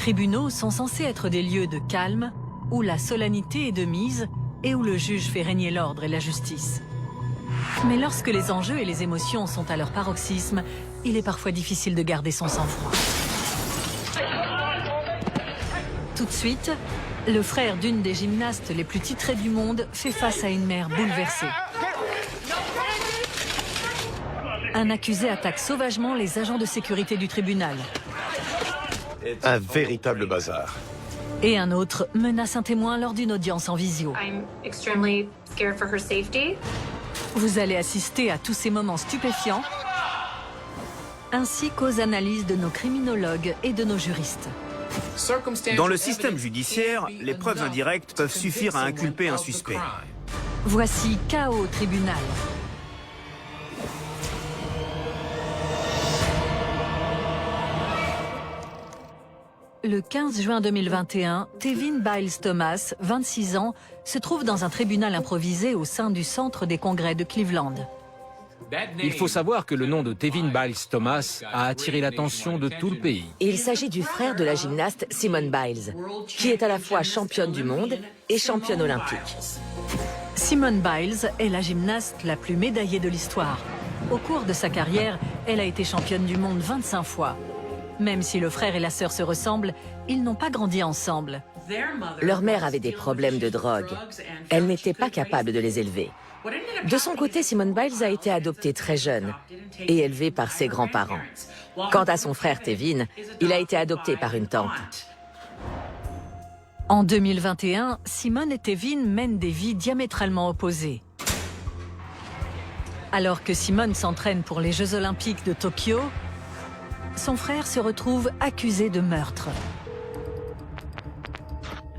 tribunaux sont censés être des lieux de calme, où la solennité est de mise et où le juge fait régner l'ordre et la justice. Mais lorsque les enjeux et les émotions sont à leur paroxysme, il est parfois difficile de garder son sang-froid. Tout de suite, le frère d'une des gymnastes les plus titrées du monde fait face à une mère bouleversée. Un accusé attaque sauvagement les agents de sécurité du tribunal. Un véritable bazar. Et un autre menace un témoin lors d'une audience en visio. Vous allez assister à tous ces moments stupéfiants, ainsi qu'aux analyses de nos criminologues et de nos juristes. Dans le système judiciaire, les preuves indirectes peuvent suffire à inculper un suspect. Voici Chaos au tribunal. Le 15 juin 2021, Tevin Biles Thomas, 26 ans, se trouve dans un tribunal improvisé au sein du centre des congrès de Cleveland. Il faut savoir que le nom de Tevin Biles Thomas a attiré l'attention de tout le pays. Il s'agit du frère de la gymnaste Simone Biles, qui est à la fois championne du monde et championne olympique. Simone Biles est la gymnaste la plus médaillée de l'histoire. Au cours de sa carrière, elle a été championne du monde 25 fois. Même si le frère et la sœur se ressemblent, ils n'ont pas grandi ensemble. Leur mère avait des problèmes de drogue. Elle n'était pas capable de les élever. De son côté, Simone Biles a été adoptée très jeune et élevée par ses grands-parents. Quant à son frère Tevin, il a été adopté par une tante. En 2021, Simone et Tevin mènent des vies diamétralement opposées. Alors que Simone s'entraîne pour les Jeux Olympiques de Tokyo, son frère se retrouve accusé de meurtre.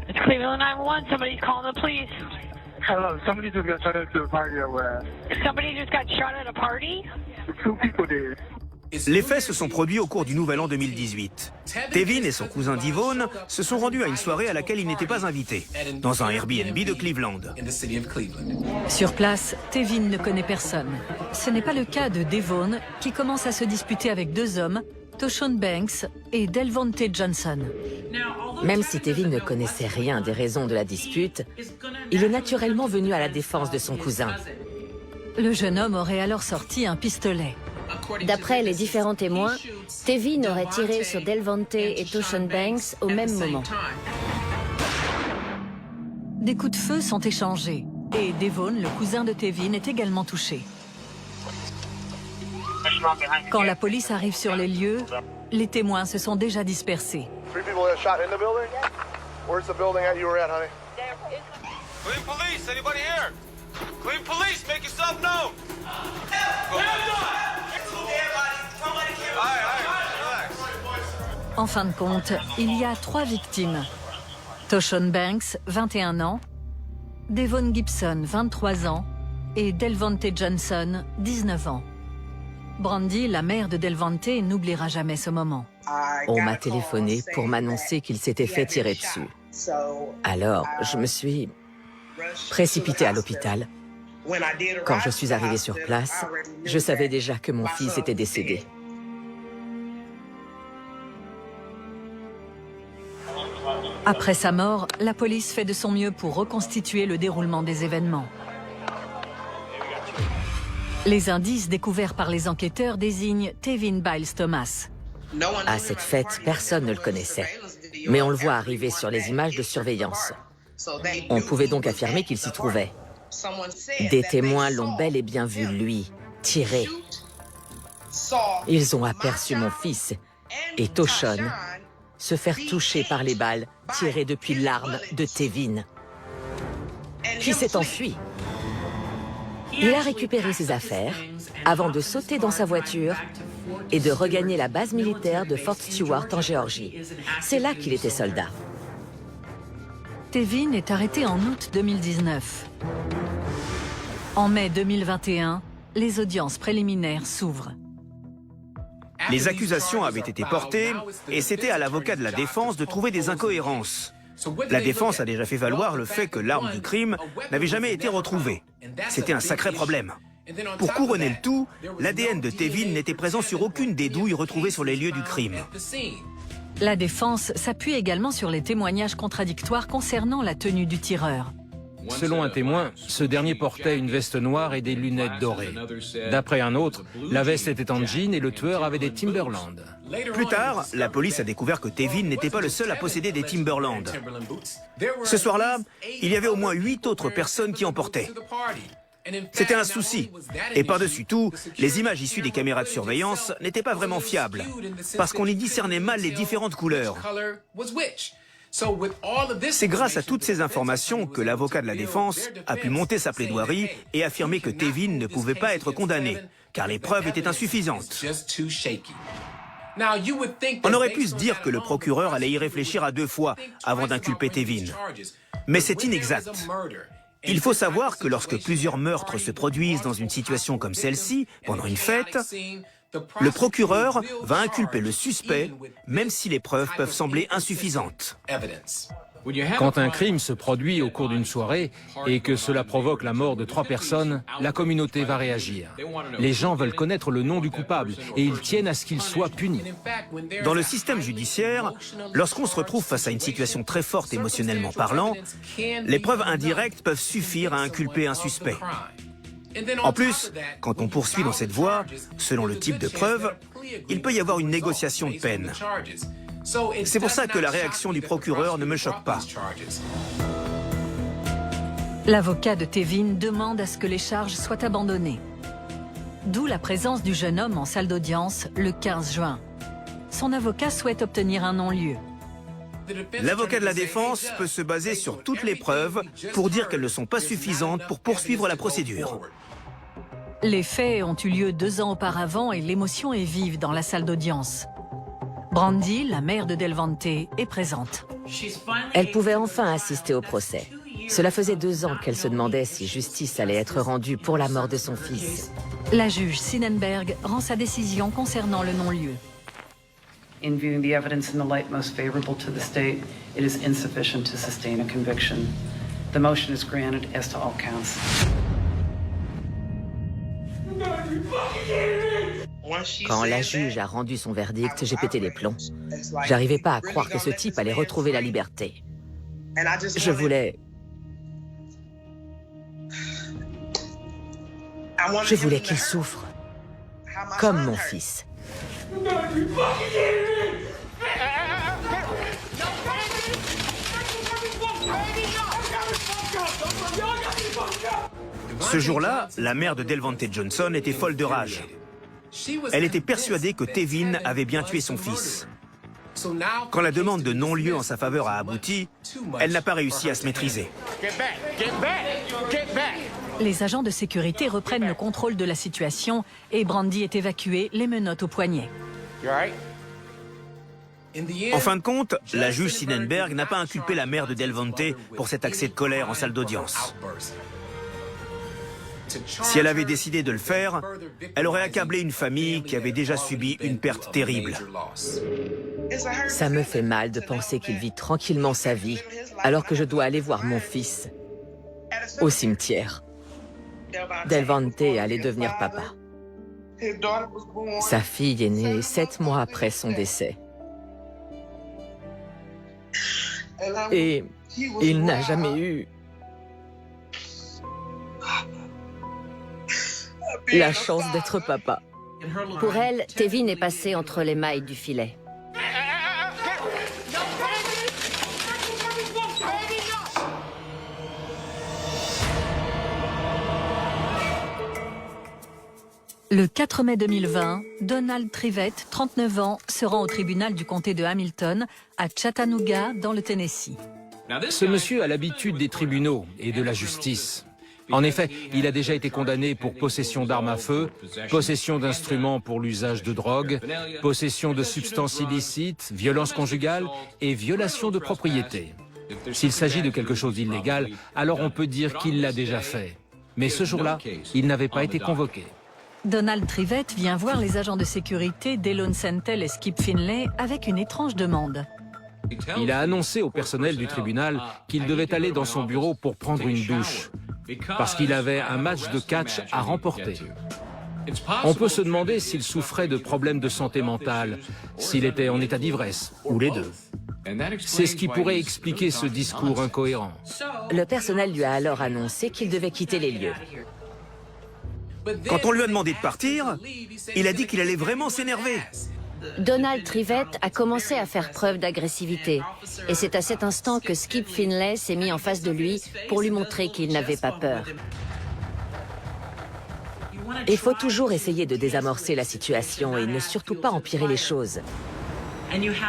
It's Cleveland 911. Somebody's calling the police. Hello, somebody just got shot into a party at where? Somebody just got shot at a party? 2 people did. Les faits se sont produits au cours du Nouvel An 2018. Tevin et son cousin Devon se sont rendus à une soirée à laquelle ils n'étaient pas invités, dans un Airbnb de Cleveland. Sur place, Tevin ne connaît personne. Ce n'est pas le cas de Devon, qui commence à se disputer avec 2 hommes, Toshon Banks et Delvonte Johnson. Même si Tevin ne connaissait rien des raisons de la dispute, il est naturellement venu à la défense de son cousin. Le jeune homme aurait alors sorti un pistolet. D'après les différents témoins, Tevin aurait tiré sur Delvonte et Toshon Banks au même moment. Des coups de feu sont échangés et Devon, le cousin de Tevin, est également touché. Quand la police arrive sur les lieux, les témoins se sont déjà dispersés. En fin de compte, il y a 3 victimes. Toshon Banks, 21 ans, Devon Gibson, 23 ans, et Delvonte Johnson, 19 ans. Brandy, la mère de Delvonte, n'oubliera jamais ce moment. On m'a téléphoné pour m'annoncer qu'il s'était fait tirer dessus. Alors, je me suis précipitée à l'hôpital. Quand je suis arrivée sur place, je savais déjà que mon fils était décédé. Après sa mort, la police fait de son mieux pour reconstituer le déroulement des événements. Les indices découverts par les enquêteurs désignent Tevin Biles Thomas. À cette fête, personne ne le connaissait. Mais on le voit arriver sur les images de surveillance. On pouvait donc affirmer qu'il s'y trouvait. Des témoins l'ont bel et bien vu, lui, tirer. Ils ont aperçu mon fils et Toshon se faire toucher par les balles tirées depuis l'arme de Tevin, qui s'est enfui. Il a récupéré ses affaires avant de sauter dans sa voiture et de regagner la base militaire de Fort Stewart en Géorgie. C'est là qu'il était soldat. Tevin est arrêté en août 2019. En mai 2021, les audiences préliminaires s'ouvrent. Les accusations avaient été portées et c'était à l'avocat de la défense de trouver des incohérences. La défense a déjà fait valoir le fait que l'arme du crime n'avait jamais été retrouvée. C'était un sacré problème. Pour couronner le tout, l'ADN de Tevin n'était présent sur aucune des douilles retrouvées sur les lieux du crime. La défense s'appuie également sur les témoignages contradictoires concernant la tenue du tireur. Selon un témoin, ce dernier portait une veste noire et des lunettes dorées. D'après un autre, la veste était en jean et le tueur avait des Timberland. Plus tard, la police a découvert que Tevin n'était pas le seul à posséder des Timberland. Ce soir-là, il y avait au moins 8 autres personnes qui en portaient. C'était un souci. Et par-dessus tout, les images issues des caméras de surveillance n'étaient pas vraiment fiables, parce qu'on y discernait mal les différentes couleurs. C'est grâce à toutes ces informations que l'avocat de la défense a pu monter sa plaidoirie et affirmer que Tevin ne pouvait pas être condamné, car les preuves étaient insuffisantes. On aurait pu se dire que le procureur allait y réfléchir à 2 fois avant d'inculper Tevin. Mais c'est inexact. Il faut savoir que lorsque plusieurs meurtres se produisent dans une situation comme celle-ci, pendant une fête, le procureur va inculper le suspect, même si les preuves peuvent sembler insuffisantes. Quand un crime se produit au cours d'une soirée et que cela provoque la mort de 3 personnes, la communauté va réagir. Les gens veulent connaître le nom du coupable et ils tiennent à ce qu'il soit puni. Dans le système judiciaire, lorsqu'on se retrouve face à une situation très forte émotionnellement parlant, les preuves indirectes peuvent suffire à inculper un suspect. En plus, quand on poursuit dans cette voie, selon le type de preuve, il peut y avoir une négociation de peine. C'est pour ça que la réaction du procureur ne me choque pas. L'avocat de Tevin demande à ce que les charges soient abandonnées. D'où la présence du jeune homme en salle d'audience le 15 juin. Son avocat souhaite obtenir un non-lieu. L'avocat de la défense peut se baser sur toutes les preuves pour dire qu'elles ne sont pas suffisantes pour poursuivre la procédure. Les faits ont eu lieu 2 ans auparavant et l'émotion est vive dans la salle d'audience. Brandy, la mère de Delvante, est présente. Elle pouvait enfin assister au procès. Cela faisait 2 ans qu'elle se demandait si justice allait être rendue pour la mort de son fils. La juge Sinenberg rend sa décision concernant le non-lieu. In viewing the evidence in the light most favorable to the state, it is insufficient to sustain a conviction. The motion is granted as to all counts. Quand la juge a rendu son verdict, j'ai pété les plombs. J'arrivais pas à croire que ce type allait retrouver la liberté. Je voulais qu'il souffre, comme mon fils. Ce jour-là, la mère de Delvante Johnson était folle de rage. Elle était persuadée que Tevin avait bien tué son fils. Quand la demande de non-lieu en sa faveur a abouti, elle n'a pas réussi à se maîtriser. Les agents de sécurité reprennent le contrôle de la situation et Brandy est évacuée, les menottes au poignet. En fin de compte, la juge Sinenberg n'a pas inculpé la mère de Delvante pour cet accès de colère en salle d'audience. Si elle avait décidé de le faire, elle aurait accablé une famille qui avait déjà subi une perte terrible. Ça me fait mal de penser qu'il vit tranquillement sa vie, alors que je dois aller voir mon fils au cimetière. Delvante allait devenir papa. Sa fille est née 7 mois après son décès. Et il n'a jamais eu la chance d'être papa. Pour elle, Tevin est passé entre les mailles du filet. Le 4 mai 2020, Donald Trivette, 39 ans, se rend au tribunal du comté de Hamilton, à Chattanooga, dans le Tennessee. Ce monsieur a l'habitude des tribunaux et de la justice. En effet, il a déjà été condamné pour possession d'armes à feu, possession d'instruments pour l'usage de drogue, possession de substances illicites, violence conjugale et violation de propriété. S'il s'agit de quelque chose d'illégal, alors on peut dire qu'il l'a déjà fait. Mais ce jour-là, il n'avait pas été convoqué. Donald Trivette vient voir les agents de sécurité Delon Sentel et Skip Finlay avec une étrange demande. Il a annoncé au personnel du tribunal qu'il devait aller dans son bureau pour prendre une douche, parce qu'il avait un match de catch à remporter. On peut se demander s'il souffrait de problèmes de santé mentale, s'il était en état d'ivresse, ou les deux. C'est ce qui pourrait expliquer ce discours incohérent. Le personnel lui a alors annoncé qu'il devait quitter les lieux. Quand on lui a demandé de partir, il a dit qu'il allait vraiment s'énerver. Donald Trivette a commencé à faire preuve d'agressivité. Et c'est à cet instant que Skip Finlay s'est mis en face de lui pour lui montrer qu'il n'avait pas peur. Il faut toujours essayer de désamorcer la situation et ne surtout pas empirer les choses.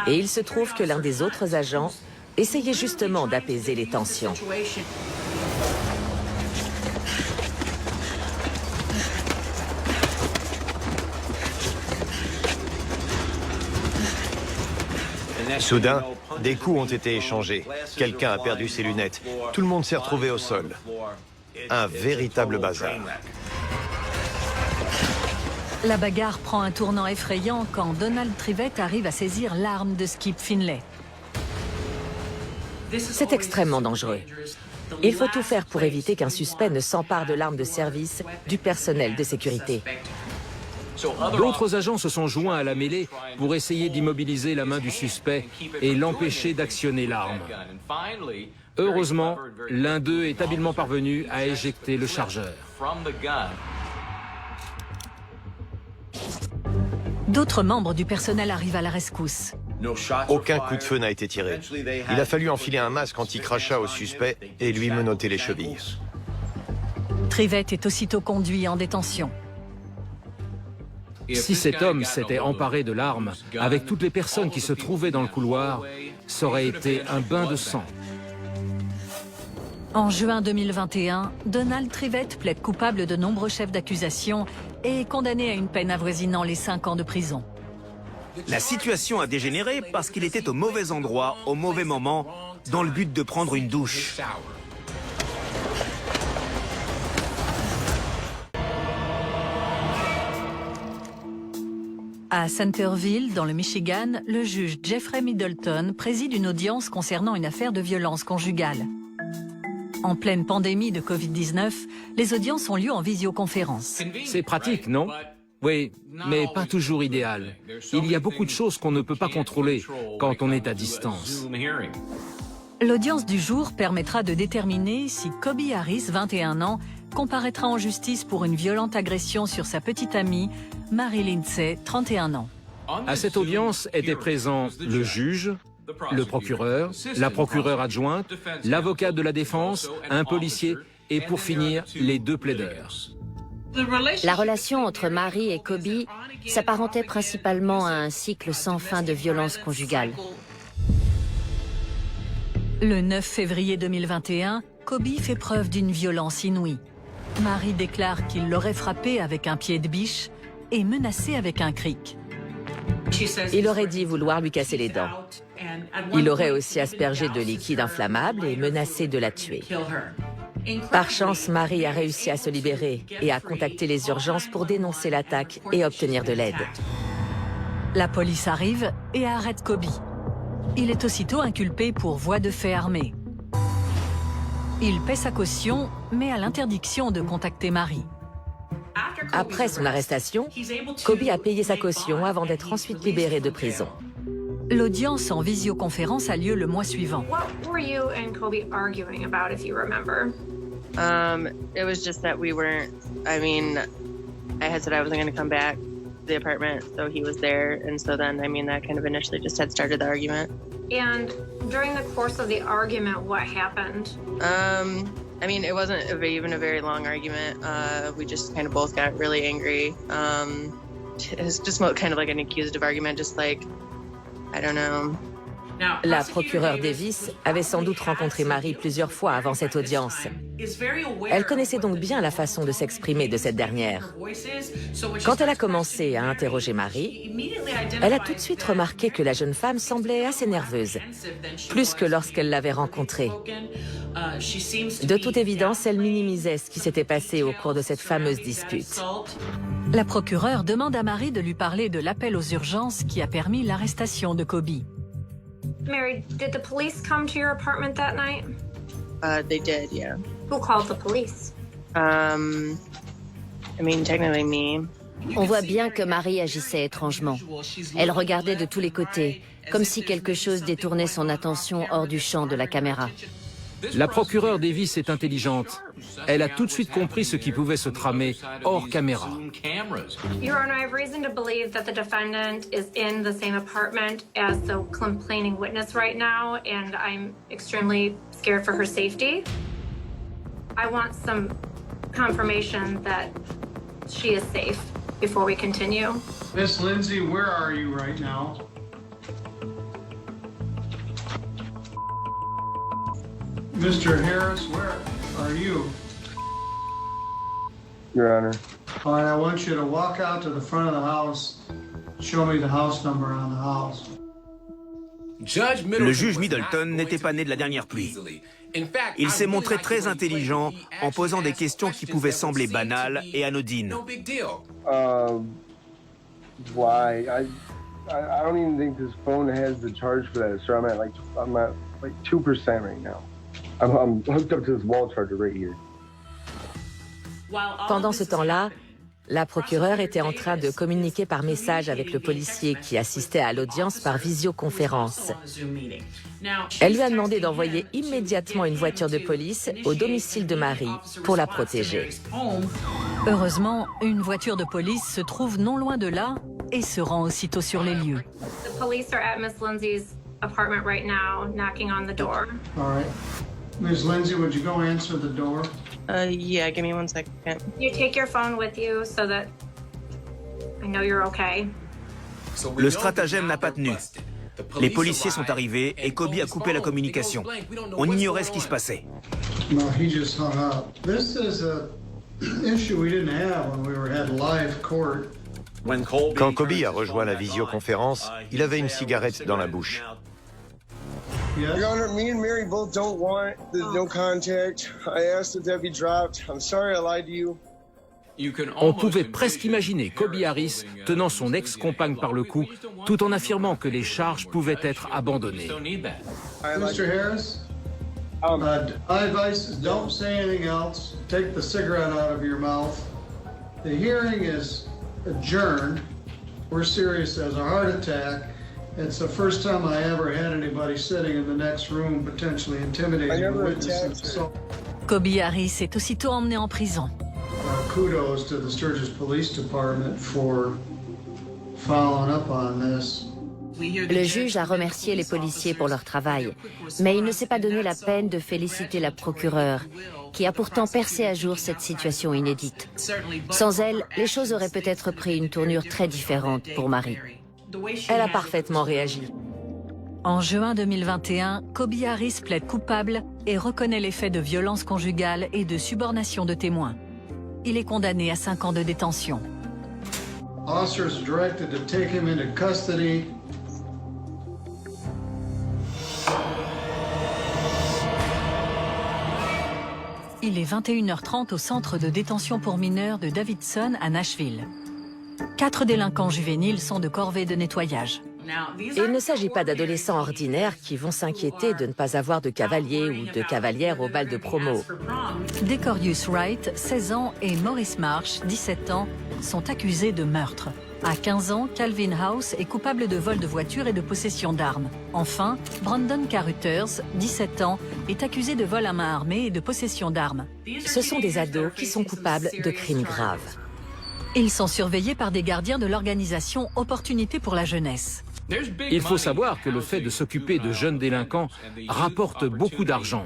Et il se trouve que l'un des autres agents essayait justement d'apaiser les tensions. Soudain, des coups ont été échangés. Quelqu'un a perdu ses lunettes. Tout le monde s'est retrouvé au sol. Un véritable bazar. La bagarre prend un tournant effrayant quand Donald Trivette arrive à saisir l'arme de Skip Finlay. C'est extrêmement dangereux. Il faut tout faire pour éviter qu'un suspect ne s'empare de l'arme de service du personnel de sécurité. D'autres agents se sont joints à la mêlée pour essayer d'immobiliser la main du suspect et l'empêcher d'actionner l'arme. Heureusement, l'un d'eux est habilement parvenu à éjecter le chargeur. D'autres membres du personnel arrivent à la rescousse. Aucun coup de feu n'a été tiré. Il a fallu enfiler un masque anti-crachat au suspect et lui menotter les chevilles. Trivette est aussitôt conduit en détention. Si cet homme s'était emparé de l'arme, avec toutes les personnes qui se trouvaient dans le couloir, ça aurait été un bain de sang. En juin 2021, Donald Trivette plaide coupable de nombreux chefs d'accusation et est condamné à une peine avoisinant les 5 ans de prison. La situation a dégénéré parce qu'il était au mauvais endroit, au mauvais moment, dans le but de prendre une douche. À Centerville, dans le Michigan, le juge Jeffrey Middleton préside une audience concernant une affaire de violence conjugale. En pleine pandémie de Covid-19, les audiences ont lieu en visioconférence. C'est pratique, non? Oui, mais pas toujours idéal. Il y a beaucoup de choses qu'on ne peut pas contrôler quand on est à distance. L'audience du jour permettra de déterminer si Kobe Harris, 21 ans, comparaîtra en justice pour une violente agression sur sa petite amie, Mary Lindsay, 31 ans. À cette audience étaient présents le juge, le procureur, la procureure adjointe, l'avocat de la défense, un policier et pour finir, les 2 plaideurs. La relation entre Mary et Kobe s'apparentait principalement à un cycle sans fin de violence conjugale. Le 9 février 2021, Kobe fait preuve d'une violence inouïe. Mary déclare qu'il l'aurait frappé avec un pied de biche et menacé avec un cric. Il aurait dit vouloir lui casser les dents. Il aurait aussi aspergé de liquide inflammable et menacé de la tuer. Par chance, Mary a réussi à se libérer et a contacté les urgences pour dénoncer l'attaque et obtenir de l'aide. La police arrive et arrête Kobe. Il est aussitôt inculpé pour voie de fait armé. Il paie sa caution, mais a l'interdiction de contacter Mary. Après son arrestation, Kobe a payé sa caution avant d'être ensuite libéré de prison. L'audience en visioconférence a lieu le mois suivant. What were you and Kobe arguing about, if you remember? It was just that we weren't, I mean, I had said I wasn't going to come back to the apartment, so he was there, and so then, I mean, that kind of initially just had started the argument. And during the course of the argument, what happened? I mean, it wasn't even a very long argument. We just kind of both got really angry. It was just kind of like an accusative argument, just like, I don't know. La procureure Davis avait sans doute rencontré Mary plusieurs fois avant cette audience. Elle connaissait donc bien la façon de s'exprimer de cette dernière. Quand elle a commencé à interroger Mary, elle a tout de suite remarqué que la jeune femme semblait assez nerveuse, plus que lorsqu'elle l'avait rencontrée. De toute évidence, elle minimisait ce qui s'était passé au cours de cette fameuse dispute. La procureure demande à Mary de lui parler de l'appel aux urgences qui a permis l'arrestation de Kobe. Mary, did the police come to your apartment that night? They did, yeah. Who called the police? I mean, technically me. On voit bien que Marie agissait étrangement. Elle regardait de tous les côtés, comme si quelque chose détournait son attention hors du champ de la caméra. La procureure Davis est intelligente. Elle a tout de suite compris ce qui pouvait se tramer hors caméra. Your Honor, I have reason to believe that the defendant is in the same apartment as the complaining witness right now, and I'm extremely scared for her safety. I want some confirmation that she is safe before we continue. Miss Lindsay, where are you right now? Mr. Harris, where are you? Your Honor. All right, I want you to walk out to the front of the house. Show me the house number on the house. Le juge Middleton n'était pas né de la dernière pluie. Il s'est montré très intelligent en posant des questions qui pouvaient sembler banales et anodines. Why? I don't even think this phone has the charge for that, sir. I'm at like 2% right now. I'm hooked up to this wall charger right here. Pendant ce temps-là, la procureure était en train de communiquer par message avec le policier qui assistait à l'audience par visioconférence. Elle lui a demandé d'envoyer immédiatement une voiture de police au domicile de Marie pour la protéger. Heureusement, une voiture de police se trouve non loin de là et se rend aussitôt sur les lieux. The police are at Miss Lindsay's apartment right now, knocking on the door. All right. Miss Lindsay, would you go answer the door? Yeah, give me 1 second. You take your phone with you so that I know you're okay. Le stratagème n'a pas tenu. Les policiers sont arrivés et Kobe a coupé la communication. On ignorait ce qui se passait. No, he just hung up. This is a issue we didn't have when we had live court. Quand Kobe a rejoint la visioconférence, il avait une cigarette dans la bouche. Your Honor, me and Mary both don't want the no contact. I asked that that be dropped. I'm sorry I lied to you. On pouvait presque imaginer Kobe Harris tenant son ex-compagne par le cou, tout en affirmant que les charges pouvaient être abandonnées. Mr. Harris, my advice is don't say anything else. Take the cigarette out of your mouth. The hearing is adjourned. We're serious as a heart attack. It's the first time I ever had anybody sitting in the next room potentially intimidating a witness. Kobe Harris est aussitôt emmené en prison. Kudos to the Sturgis Police Department for following up on this. Le juge a remercié les policiers pour leur travail, mais il ne s'est pas donné la peine de féliciter la procureure, qui a pourtant percé à jour cette situation inédite. Sans elle, les choses auraient peut-être pris une tournure très différente pour Marie. Elle a parfaitement réagi. En juin 2021, Kobe Harris plaide coupable et reconnaît les faits de violence conjugale et de subornation de témoins. Il est condamné à 5 ans de détention. Officers directed to take him into custody. Il est 21h30 au centre de détention pour mineurs de Davidson à Nashville. 4 délinquants juvéniles sont de corvée de nettoyage. Et il ne s'agit pas d'adolescents ordinaires qui vont s'inquiéter de ne pas avoir de cavalier ou de cavalière au bal de promo. Decorius Wright, 16 ans, et Maurice Marsh, 17 ans, sont accusés de meurtre. À 15 ans, Calvin House est coupable de vol de voiture et de possession d'armes. Enfin, Brandon Carruthers, 17 ans, est accusé de vol à main armée et de possession d'armes. Ce sont des ados qui sont coupables de crimes graves. Ils sont surveillés par des gardiens de l'organisation Opportunité pour la jeunesse. Il faut savoir que le fait de s'occuper de jeunes délinquants rapporte beaucoup d'argent.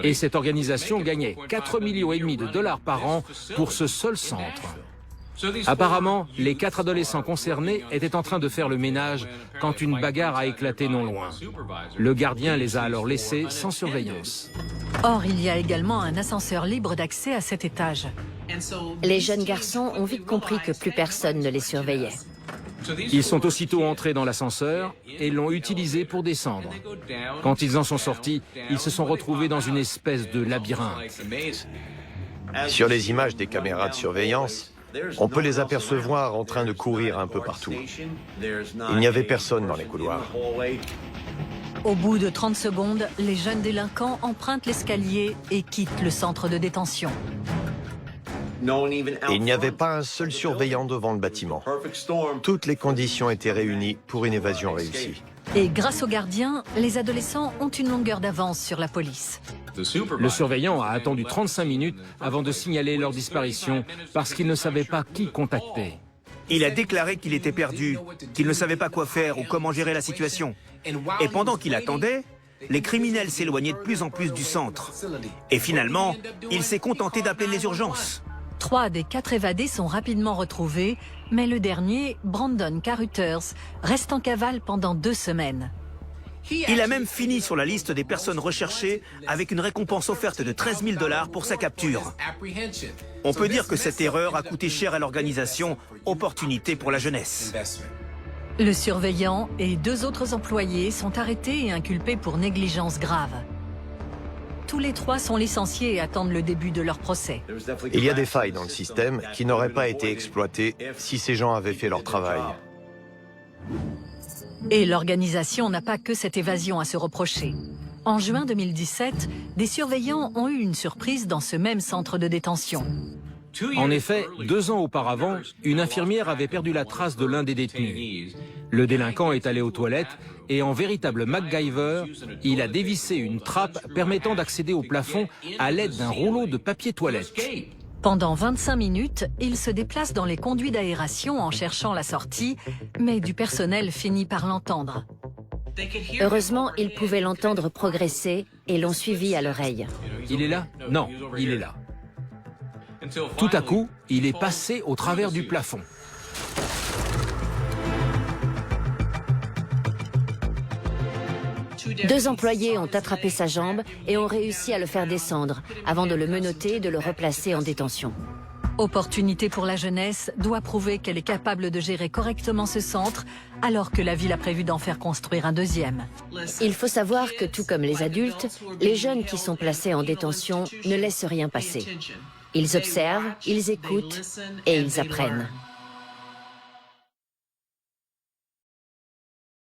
Et cette organisation gagnait 4,5 millions de dollars par an pour ce seul centre. Apparemment, les 4 adolescents concernés étaient en train de faire le ménage quand une bagarre a éclaté non loin. Le gardien les a alors laissés sans surveillance. Or, il y a également un ascenseur libre d'accès à cet étage. Les jeunes garçons ont vite compris que plus personne ne les surveillait. Ils sont aussitôt entrés dans l'ascenseur et l'ont utilisé pour descendre. Quand ils en sont sortis, ils se sont retrouvés dans une espèce de labyrinthe. Sur les images des caméras de surveillance, on peut les apercevoir en train de courir un peu partout. Il n'y avait personne dans les couloirs. Au bout de 30 secondes, les jeunes délinquants empruntent l'escalier et quittent le centre de détention. Et il n'y avait pas un seul surveillant devant le bâtiment. Toutes les conditions étaient réunies pour une évasion réussie. Et grâce aux gardiens, les adolescents ont une longueur d'avance sur la police. Le surveillant a attendu 35 minutes avant de signaler leur disparition parce qu'il ne savait pas qui contacter. Il a déclaré qu'il était perdu, qu'il ne savait pas quoi faire ou comment gérer la situation. Et pendant qu'il attendait, les criminels s'éloignaient de plus en plus du centre. Et finalement, il s'est contenté d'appeler les urgences. 3 des 4 évadés sont rapidement retrouvés, mais le dernier, Brandon Carruthers, reste en cavale pendant 2 semaines. Il a même fini sur la liste des personnes recherchées avec une récompense offerte de 13 000 $ pour sa capture. On peut dire que cette erreur a coûté cher à l'organisation, opportunité pour la jeunesse. Le surveillant et 2 autres employés sont arrêtés et inculpés pour négligence grave. Tous les 3 sont licenciés et attendent le début de leur procès. Il y a des failles dans le système qui n'auraient pas été exploitées si ces gens avaient fait leur travail. Et l'organisation n'a pas que cette évasion à se reprocher. En juin 2017, des surveillants ont eu une surprise dans ce même centre de détention. En effet, 2 ans auparavant, une infirmière avait perdu la trace de l'un des détenus. Le délinquant est allé aux toilettes et en véritable MacGyver, il a dévissé une trappe permettant d'accéder au plafond à l'aide d'un rouleau de papier toilette. Pendant 25 minutes, il se déplace dans les conduits d'aération en cherchant la sortie, mais du personnel finit par l'entendre. Heureusement, ils pouvaient l'entendre progresser et l'ont suivi à l'oreille. Il est là? Non, il est là. Tout à coup, il est passé au travers du plafond. Deux employés ont attrapé sa jambe et ont réussi à le faire descendre avant de le menotter et de le replacer en détention. Opportunité pour la jeunesse doit prouver qu'elle est capable de gérer correctement ce centre, alors que la ville a prévu d'en faire construire un deuxième. Il faut savoir que tout comme les adultes, les jeunes qui sont placés en détention ne laissent rien passer. Ils observent, ils écoutent et ils apprennent.